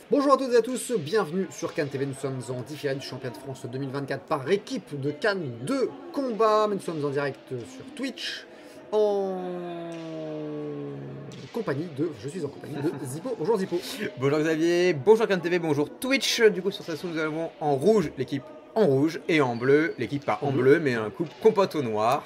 Bonjour à toutes et à tous, bienvenue sur Cannes TV. Nous sommes en différé du championnat de France 2024 par équipe de Cannes de combat. Mais nous sommes en direct sur Twitch en compagnie de. Je suis en compagnie de Zippo. Bonjour Zippo. Bonjour Xavier, bonjour Cannes TV, bonjour Twitch. Du coup, sur cette façon, nous avons en rouge l'équipe en rouge et en bleu l'équipe pas en bleu mais un coupe compote au noir.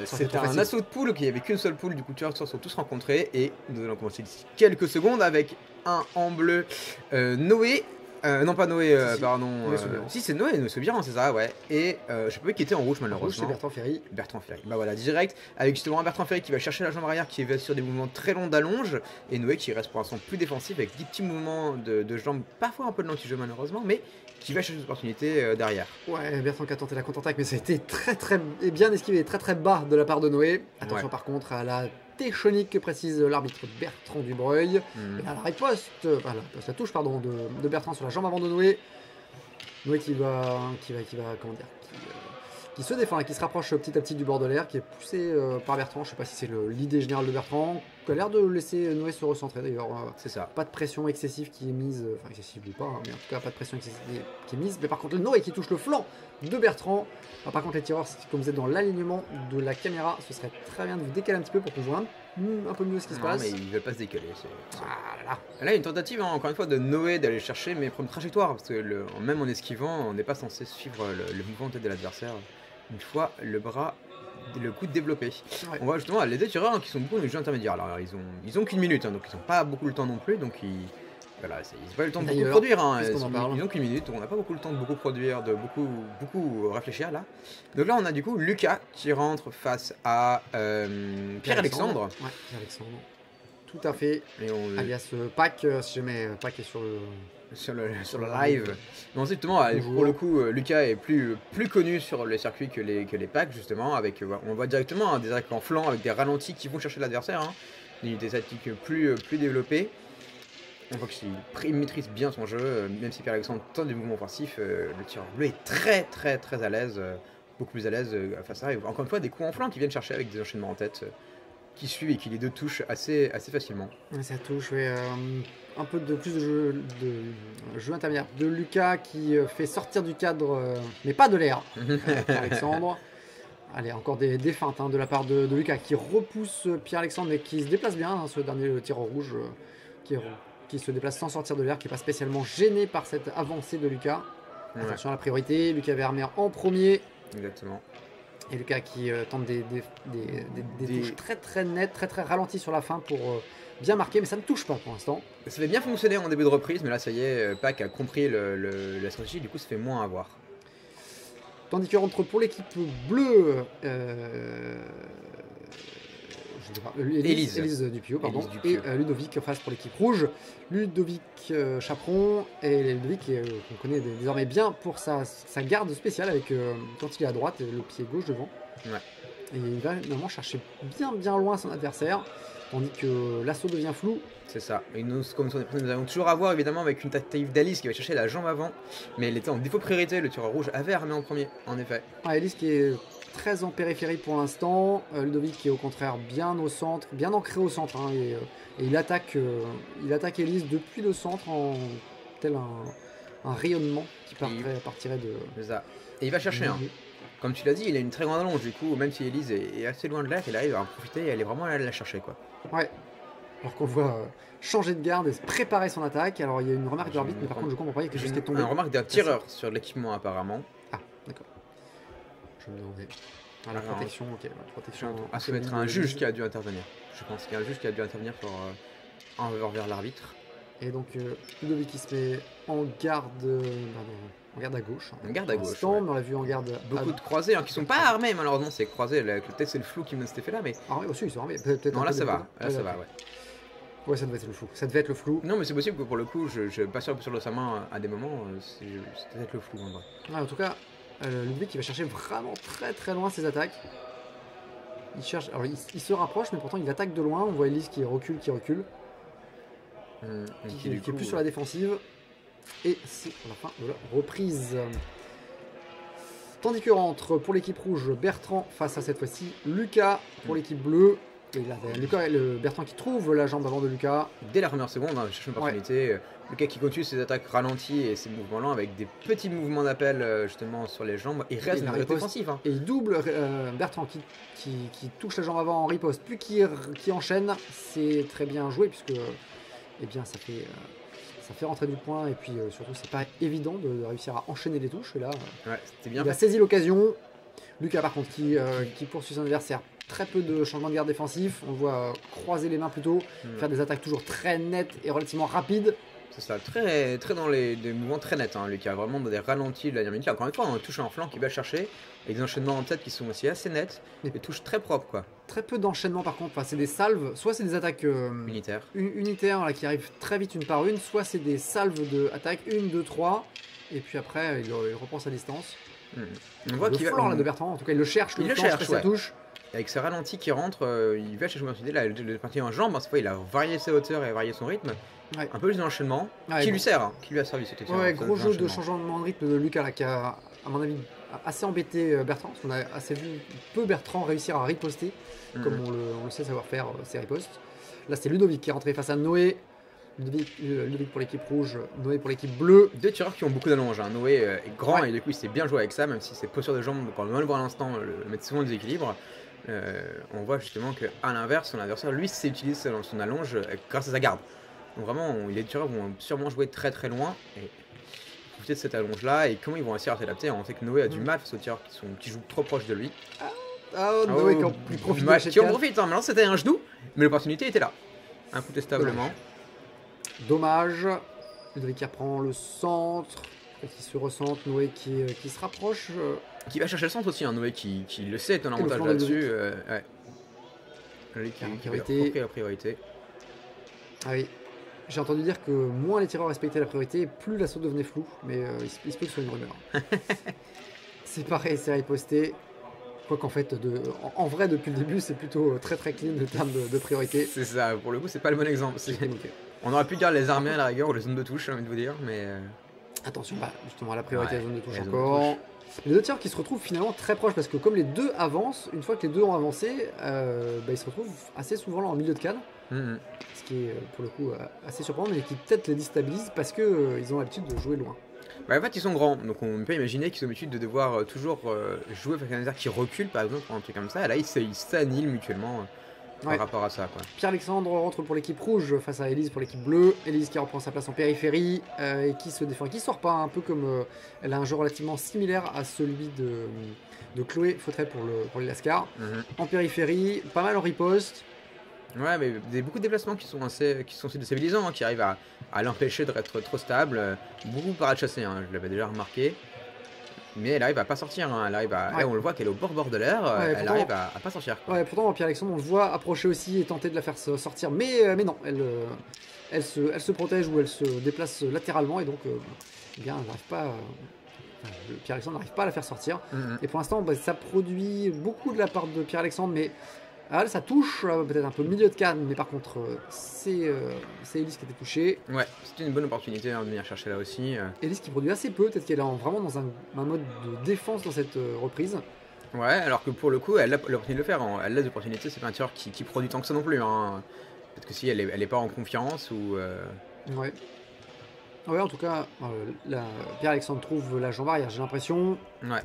C'était un assaut de poule, il n'y avait qu'une seule poule, du coup les sont tous rencontrés et nous allons commencer d'ici quelques secondes avec un en bleu Noé, non pas Noé, pardon, si c'est Noé Soubiran, c'est ça, ouais, et je sais pas qui était en rouge malheureusement. C'est Bertrand Ferry. Bertrand Ferry, bah voilà, direct, avec justement un Bertrand Ferry qui va chercher la jambe arrière, qui va sur des mouvements très longs d'allonge, et Noé qui reste pour l'instant plus défensif avec des petits mouvements de jambes, parfois un peu de l'anti-jeu malheureusement, mais qui va chercher des opportunités derrière. Ouais, Bertrand qui a tenté la contre-attaque, mais ça a été très bien esquivé, très bas de la part de Noé. Attention par contre à la téchonique que précise l'arbitre Bertrand Dubreuil. Et à la riposte, la touche pardon, de Bertrand sur la jambe avant de Noé. Noé qui va comment dire, qui se défend et qui se rapproche petit à petit du bord de l'air, qui est poussé par Bertrand. Je sais pas si c'est l'idée générale de Bertrand, qui a l'air de laisser Noé se recentrer d'ailleurs. C'est ça. Pas de pression excessive qui est mise, enfin excessive ou pas, hein, mais en tout cas pas de pression excessive qui est mise. Mais par contre, le Noé qui touche le flanc de Bertrand. Alors, par contre, les tireurs, comme vous êtes dans l'alignement de la caméra, ce serait très bien de vous décaler un petit peu pour qu'on voit un peu mieux ce qui se passe. Non, mais il ne veut pas se décaler. Voilà. Là, il y a une tentative, hein, encore une fois, de Noé d'aller chercher, mais pour une trajectoire, parce que même en esquivant, on n'est pas censé suivre le mouvement de l'adversaire. Une fois le coude développé. Ouais. On voit justement les deux tireurs qui sont beaucoup dans les jeux intermédiaires. Alors ils ont qu'une minute, hein, donc ils n'ont pas beaucoup le temps non plus, donc ils n'ont pas eu le temps de beaucoup produire. Hein, ils ont qu'une minute, donc on n'a pas beaucoup le temps de beaucoup produire, de beaucoup réfléchir là. Donc là on a du coup Lucas qui rentre face à Pierre-Alexandre. Ouais, Pierre-Alexandre. Tout à fait. Alias Pac, si jamais Pac est sur le live. Mais ensuite, pour le coup, Lucas est plus connu sur le circuit que les packs, justement. On voit directement des attaques en flanc avec des ralentis qui vont chercher l'adversaire. Hein, des tactiques plus développées. On voit qu'il maîtrise bien son jeu, même si Pierre-Alexandre tente des mouvements offensifs. Le tireur bleu est très à l'aise, beaucoup plus à l'aise face à ça. Et encore une fois, des coups en flanc qui viennent chercher avec des enchaînements en tête. Qui suivent et qui les deux touchent assez facilement. Ça touche, oui. Un peu plus de jeu intermédiaire de Lucas qui fait sortir du cadre, mais pas de l'air, Alexandre. Allez, encore des feintes hein, de la part de Lucas qui repousse Pierre-Alexandre mais qui se déplace bien, hein, ce dernier tireur rouge qui se déplace sans sortir de l'air, qui n'est pas spécialement gêné par cette avancée de Lucas. Ouais. Attention à la priorité, Lucas Vermeer en premier. Exactement. Et Lucas qui tente des touches très nettes, très ralenties sur la fin pour bien marquer, mais ça ne touche pas pour l'instant. Ça avait bien fonctionné en début de reprise, mais là ça y est, Pac a compris la stratégie, du coup ça fait moins à voir. Tandis que rentre pour l'équipe bleue, Élise Dupio, pardon, et Ludovic face pour l'équipe rouge. Ludovic Chaperon, et Ludovic qu'on connaît désormais bien pour sa garde spéciale avec quand il est à droite et le pied gauche devant. Ouais. Et il va normalement chercher bien loin son adversaire, tandis que l'assaut devient flou. C'est ça. Et nous allons toujours avoir évidemment avec une tentative d'Alice qui va chercher la jambe avant, mais elle était en défaut de priorité, le tireur rouge avait armé en premier, en effet. Alice qui est très en périphérie pour l'instant, Ludovic qui est au contraire bien au centre, bien ancré au centre, hein, et il attaque Élise depuis le centre en tel un rayonnement qui partirait de... C'est ça. Et il va chercher un. Comme tu l'as dit, il a une très grande allonge, du coup, même si Élise est assez loin de l'air, elle arrive à en profiter et elle est vraiment allée la chercher, quoi. Ouais. Alors qu'on voit changer de garde et préparer son attaque. Alors il y a une remarque de l'arbitre, mais par contre je comprends pas, il y a quelque chose qui est tombé. Une remarque d'un tireur sur l'équipement apparemment. Ah, d'accord. Je me demandais. La protection, ok. La protection. Ça va être un juge qui a dû intervenir. Je pense qu'il y a un juge qui a dû intervenir pour envers l'arbitre. Et donc Ludovic qui se met en garde. En garde à gauche. En garde à gauche. Ouais. On l'a vu en garde. Beaucoup de croisés qui sont pas armés, malheureusement, c'est croisé. Peut-être c'est le flou qui me donne cet effet-là, mais. Ah oui, aussi, ils sont armés. Non, là ça va. Là ça va, ouais. Ouais, ça devait être le flou. Non, mais c'est possible que pour le coup, je passe un peu sur sa main à des moments, c'est peut-être le flou en vrai. Ouais, en tout cas, Ludwig il va chercher vraiment très loin ses attaques. Il cherche, alors il se rapproche, mais pourtant il attaque de loin. On voit Elise qui recule. Qui est plus sur la défensive. Et c'est la fin de la reprise. Tandis que rentre pour l'équipe rouge Bertrand face à cette fois-ci Lucas pour l'équipe bleue. Et là, Bertrand qui trouve la jambe avant de Lucas. Dès la première seconde, il cherche une opportunité. Lucas qui continue ses attaques ralenties et ses mouvements lents avec des petits mouvements d'appel justement sur les jambes. Il reste dans la défensive. Et il double Bertrand qui touche la jambe avant en riposte, puis qui enchaîne. C'est très bien joué puisque eh bien, ça fait rentrer du point. Et puis surtout, c'est pas évident de réussir à enchaîner les touches. Et là, il a saisi l'occasion. Lucas par contre qui poursuit son adversaire. Très peu de changements de garde défensif. On le voit croiser les mains plutôt, faire des attaques toujours très nettes et relativement rapides. C'est ça, très dans des mouvements très nets, hein, Lucas, vraiment des ralentis de la dernière minute. Encore une fois, on touche un flanc qui va chercher, avec des enchaînements en tête qui sont aussi assez nets, et des touches très propres, quoi. Très peu d'enchaînements par contre, c'est des salves, soit c'est des attaques unitaires là, qui arrivent très vite une par une, soit c'est des salves d'attaque 1, 2, 3, et puis après il reprend sa distance. On voit qu'il va... là, de Bertrand, en tout cas il le cherche, sa touche. Avec ses ralentis qui rentrent, il va chercher une opportunité, là, le parti en jambe, cette fois il a varié ses hauteurs et varié son rythme. Un peu plus d'enchaînement, qui lui sert, qui lui a servi cette expérience. Gros jeu de changement de rythme de Lucas là, qui a, à mon avis, assez embêté Bertrand, parce qu'on a assez vu peu Bertrand réussir à riposter, comme on le sait savoir faire ses ripostes. Là c'est Ludovic qui est rentré face à Noé. Ludovic pour l'équipe rouge, Noé pour l'équipe bleue. Deux tireurs qui ont beaucoup d'allonge. Noé est grand et du coup il s'est bien joué avec ça, même si ses postures de jambes, pour le voir à l'instant, le mettent souvent en déséquilibre. On voit justement qu'à l'inverse, son adversaire, lui, sait utiliser son allonge grâce à sa garde. Donc vraiment, les tireurs vont sûrement jouer très très loin et profiter de cette allonge là et comment ils vont essayer à s'adapter. On sait que Noé a du mal face aux tireurs qui jouent trop proche de lui. Noé qui en profite. Qui en profite, maintenant c'était un genou, mais l'opportunité était là. Incontestablement. Dommage. Ludovic qui reprend le centre, qui se ressente, Noé qui se rapproche. Qui va chercher le centre aussi, Noé qui le sait, est un avantage là-dessus. Lui qui a la priorité. Ah oui. J'ai entendu dire que moins les tireurs respectaient la priorité, plus l'assaut devenait flou, mais il se peut que ce soit une rumeur. C'est pareil, c'est riposté. Quoi qu'en fait, en vrai, depuis le début, c'est plutôt très très clean en termes de priorité. C'est ça, pour le coup, c'est pas le bon exemple. On aurait pu dire les armées à la rigueur ou les zones de touche, j'ai envie de vous dire, mais... Attention, justement, à la priorité, la zone de touche encore. Les deux tireurs qui se retrouvent finalement très proches, parce que comme les deux avancent, une fois que les deux ont avancé, ils se retrouvent assez souvent là en milieu de canne. Ce qui est pour le coup assez surprenant, mais qui peut-être les déstabilise parce qu'ils ont l'habitude de jouer loin. En fait, ils sont grands, donc on peut imaginer qu'ils ont l'habitude de devoir toujours jouer avec un adversaire qui recule, par exemple, pour un truc comme ça. Et là, ils s'annihilent mutuellement par rapport à ça. Pierre-Alexandre rentre pour l'équipe rouge face à Elise pour l'équipe bleue. Elise qui reprend sa place en périphérie et qui se défend, qui sort pas, un peu comme elle a un jeu relativement similaire à celui de Chloé Fautrey pour les Lascars. En périphérie, pas mal en riposte. Ouais, mais beaucoup de déplacements qui sont assez déstabilisants, qui arrivent à l'empêcher d'être trop stable. Beaucoup par chasser, je l'avais déjà remarqué. Mais elle arrive à pas sortir, elle arrive à... Là, on le voit qu'elle est au bord de l'air, elle arrive à pas sortir. Pourtant Pierre-Alexandre, on le voit approcher aussi et tenter de la faire sortir, mais non, elle se protège ou elle se déplace latéralement et donc bien, elle n'arrive pas... Pierre-Alexandre n'arrive pas à la faire sortir. Et pour l'instant, ça produit beaucoup de la part de Pierre-Alexandre, mais ça touche peut-être un peu le milieu de canne, mais par contre, c'est Elise qui était touchée. Ouais, c'était une bonne opportunité de venir chercher là aussi. Elise qui produit assez peu, peut-être qu'elle est vraiment dans un mode de défense dans cette reprise. Ouais, alors que pour le coup, elle a l'opportunité de le faire. Elle a l'opportunité, c'est pas un tireur qui produit tant que ça non plus. Peut-être que si elle est pas en confiance ou. Ouais, en tout cas, Pierre-Alexandre trouve la jambe arrière, j'ai l'impression. Ouais,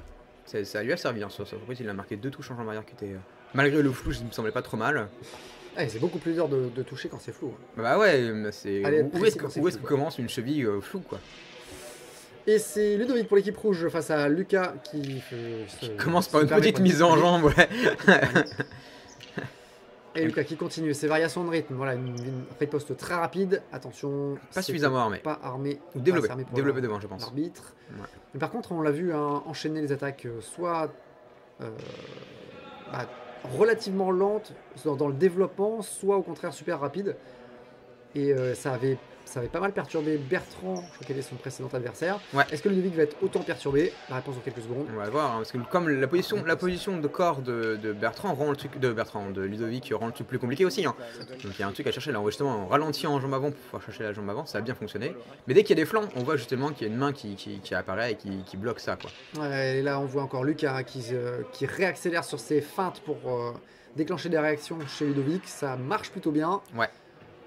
ça lui a servi sur sa reprise. Il a marqué 2 touches en jambe arrière qui étaient. Malgré le flou, ça me semblait pas trop mal. C'est beaucoup plus dur de toucher quand c'est flou. Bah ouais, c'est. Où est-ce que commence une cheville floue, quoi? Et c'est Ludovic pour l'équipe rouge face à Lucas qui commence par une petite mise en jambe, ouais. Et Lucas qui continue ses variations de rythme. Voilà, une riposte très rapide. Attention, pas suffisamment armé. Pas armé. Ou développé devant, je pense. L'arbitre. Mais par contre, on l'a vu enchaîner les attaques soit relativement lentes dans le développement, soit au contraire super rapide. Et ça avait pas mal perturbé Bertrand, je crois qu'il est son précédent adversaire. Est-ce que Ludovic va être autant perturbé? La réponse dans quelques secondes. On va voir, parce que comme la position de corps de Bertrand rend le truc de Ludovic rend le truc plus compliqué aussi. Donc il y a un truc à chercher là, justement on ralentit en jambe avant pour pouvoir chercher la jambe avant, ça a bien fonctionné. Mais dès qu'il y a des flancs, on voit justement qu'il y a une main qui apparaît et qui bloque ça, quoi. Et là on voit encore Lucas qui réaccélère sur ses feintes pour déclencher des réactions chez Ludovic, ça marche plutôt bien. Ouais.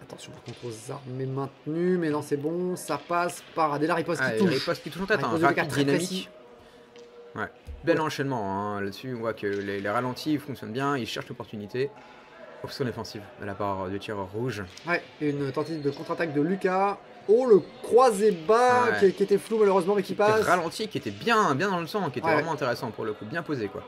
Attention par contre aux armes maintenues, mais non c'est bon, ça passe par dès la riposte qui touche. Riposte qui touche en tête, rapide, dynamique. Ouais. Bel enchaînement là-dessus, on voit que les ralentis fonctionnent bien, ils cherchent l'opportunité. Option défensive de la part du tireur rouge. Ouais, une tentative de contre-attaque de Lucas. Oh, le croisé bas qui était flou malheureusement, mais qui passe. Ralenti, qui était bien dans le sang, qui était vraiment intéressant pour le coup, bien posé quoi.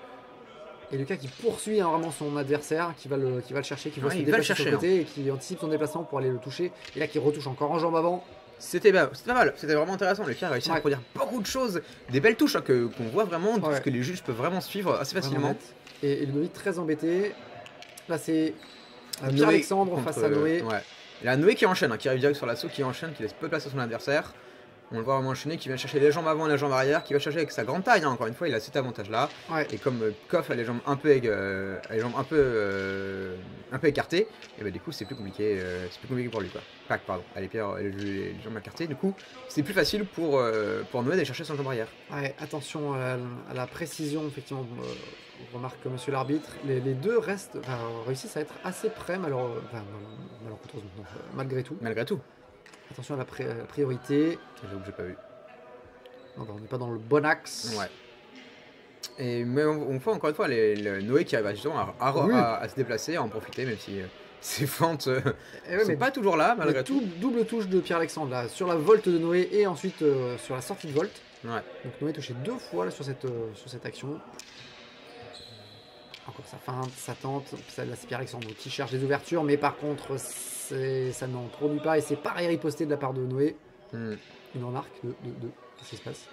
Et Lucas qui poursuit vraiment son adversaire, qui va le chercher, qui va se déplacer sur le côté et qui anticipe son déplacement pour aller le toucher. Et là qui retouche encore en jambe avant. C'était pas mal, c'était vraiment intéressant. Lucas a réussi à produire beaucoup de choses, des belles touches qu'on voit vraiment, que les juges peuvent vraiment suivre assez facilement. Et Ludovic très embêté. Là c'est Pierre-Alexandre face à Noé. Il y a Noé qui enchaîne, qui arrive direct sur l'assaut, qui enchaîne, qui laisse peu de place à son adversaire. On le voit vraiment enchaîner, qui vient chercher les jambes avant et les jambes arrière, qui va chercher avec sa grande taille, encore une fois, il a cet avantage-là. Et comme Koff a les jambes un peu écartées, et du coup c'est plus compliqué pour lui quoi. Pac, pardon, les jambes écartées, du coup c'est plus facile pour Noé d'aller chercher son jambe arrière. Ouais, attention à la précision, effectivement, on remarque que monsieur l'arbitre, les deux réussissent à être assez près, malgré tout. Malgré tout. Attention à la priorité. J'avoue que j'ai pas vu. Non, on n'est pas dans le bon axe. Ouais. Mais on voit encore une fois Noé qui arrive justement à se déplacer, à en profiter, même si ses fentes sont pas toujours là, malgré tout. Double touche de Pierre-Alexandre là, sur la volte de Noé et ensuite sur la sortie de volte. Ouais. Donc Noé touché 2 fois là, sur cette action. Encore sa feinte, sa tente. Là c'est Pierre-Alexandre qui cherche des ouvertures, mais par contre ça n'en produit pas et c'est pareil riposté de la part de Noé. Une remarque de qu'est-ce qui se passe?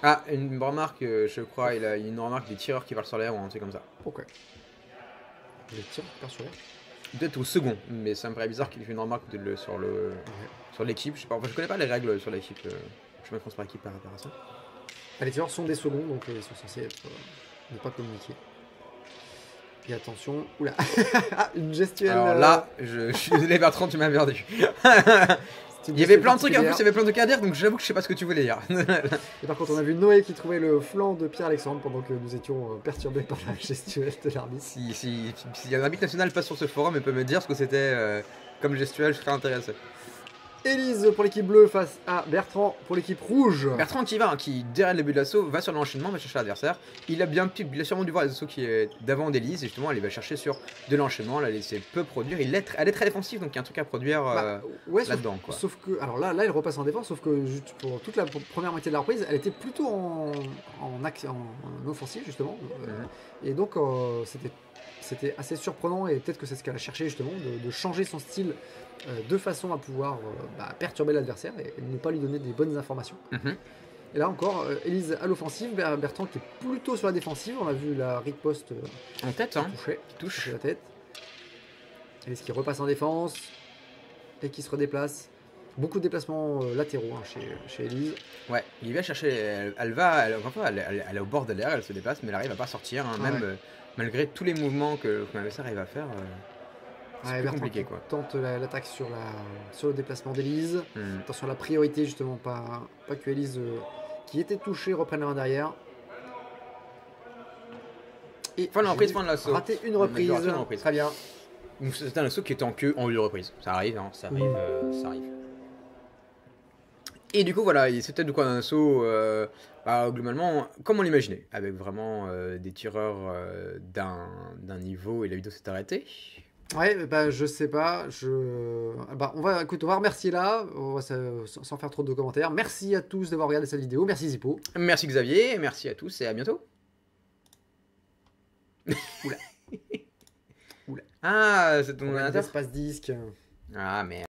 Ah, une remarque, je crois, il a une remarque des tireurs qui parlent sur l'air ou un truc comme ça. Pourquoi? Les tireurs qui parlent sur l'air? Peut-être au second, mais ça me paraît bizarre qu'il ait fait une remarque sur l'équipe. Je sais pas, je connais pas les règles sur l'équipe. Je me France par équipe par rapport à ça. Les tireurs sont des seconds, donc ils sont censés ne pas communiquer. Et attention, oula, une gestuelle. Alors là, je suis désolé Bertrand, tu m'as perdu. Il y avait plein de trucs, en plus il y avait plein de trucs à dire, donc j'avoue que je sais pas ce que tu voulais dire. Et par contre on a vu Noé qui trouvait le flanc de Pierre-Alexandre pendant que nous étions perturbés par la gestuelle de l'arbitre. Si y a un arbitre national passe sur ce forum et peut me dire ce que c'était comme gestuelle, je serais intéressé. Élise pour l'équipe bleue face à Bertrand pour l'équipe rouge. Bertrand qui derrière le début de l'assaut, va sur l'enchaînement, va chercher l'adversaire. Il a sûrement dû voir les assauts qui est d'avant d'Élise et justement elle va chercher sur de l'enchaînement, elle a laissé peu produire. Elle est très défensive donc il y a un truc à produire là-dedans. Sauf que, alors là il repasse en défense, sauf que juste pour toute la première moitié de la reprise, elle était plutôt en offensive justement. Et donc c'était assez surprenant et peut-être que c'est ce qu'elle a cherché justement, de changer son style de façon à pouvoir perturber l'adversaire et ne pas lui donner des bonnes informations. Et là encore, Élise à l'offensive, Bertrand qui est plutôt sur la défensive. On a vu la riposte en tête, qui touche la tête. Élise qui repasse en défense et qui se redéplace. Beaucoup de déplacements latéraux chez Élise. Ouais, il va chercher, elle est au bord de l'air, elle se déplace, mais elle arrive à pas sortir, même malgré tous les mouvements que l'adversaire arrive à faire. C'est compliqué quoi. Tente l'attaque sur le déplacement d'Élise. Attention à la priorité justement, pas que Élise qui était touchée reprenne la main derrière. Et fin de la reprise, fin de l'assaut. Raté une reprise. Très bien. C'est un assaut qui était en queue en 8 reprises. Ça arrive, ça arrive. Et du coup voilà, c'était de quoi un assaut globalement comme on l'imaginait, avec vraiment des tireurs d'un niveau et la vidéo s'est arrêtée. Ouais, je sais pas, on va remercier là, sans faire trop de commentaires. Merci à tous d'avoir regardé cette vidéo, merci Zippo. Merci Xavier, merci à tous et à bientôt. Oula. Ah, c'est ton espace disque. Ah merde.